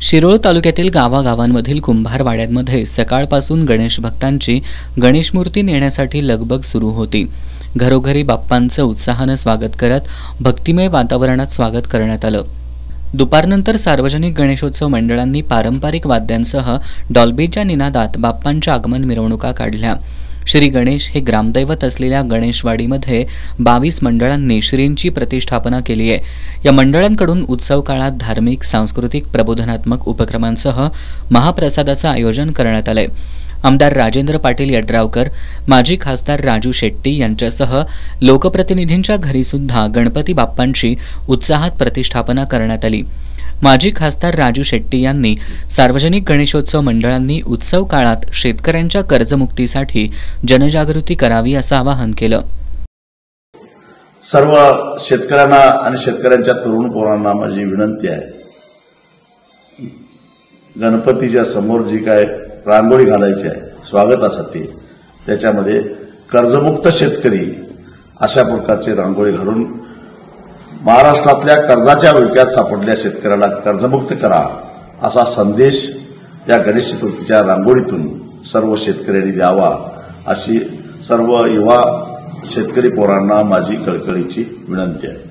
शिरोळ तालुक्यातील गावागावांमधील कुंभारवाड्यांमध्ये सकाळपासून गणेश भक्तांची गणेश मूर्ती नेण्यासाठी लगबग सुरू होती। घरोघरी बाप्पांचं उत्साहानं स्वागत करत भक्तिमय वातावरणात स्वागत करण्यात आलं। दुपारनंतर सार्वजनिक गणेशोत्सव मंडळांनी पारंपरिक वाद्यांसह डॉल्बीच्या निनादात बाप्पांच्या आगमन मिरवणुका काढल्या। श्री गणेश हे ग्रामदैवत असलेल्या गणेशवाडीमध्ये 22 मंडळांनी श्रींची प्रतिष्ठापना केली आहे। या मंडळांकडून उत्सव काळात धार्मिक, सांस्कृतिक, प्रबोधनात्मक उपक्रमांसह महाप्रसादाचं आयोजन करण्यात आलंय। आमदार राजेंद्र पाटील यड्रावकर, माजी खासदार राजू शेट्टी यांच्यासह लोकप्रतिनिधींच्या घरी सुद्धा गणपती बाप्पांची उत्साहात प्रतिष्ठापना करण्यात आली। माजी खासदार राजू शेट्टी यांनी सार्वजनिक गणेशोत्सव मंडळांनी उत्सव काळात शेतकऱ्यांच्या कर्जमुक्तीसाठी जनजागृती करावी असं आवाहन केलं। सर्व शेतकऱ्यांना आणि शेतकऱ्यांच्या तरुण पोरांना माझी विनंती आहे, गणपतीच्या समोर जी काय रांगोळी घालायची आहे स्वागतासाठी, त्याच्यामध्ये कर्जमुक्त शेतकरी अशा प्रकारची रांगोळी घालून महाराष्ट्रातल्या कर्जाच्या विळख्यात सापडलेल्या शेतकऱ्याला कर्जमुक्त करा असा संदेश या गणेश चतुर्थीच्या रांगोळीतून सर्व शेतकऱ्यांनी द्यावा अशी सर्व युवा शेतकरी पोरांना माझी कळकळीची विनंती आहे।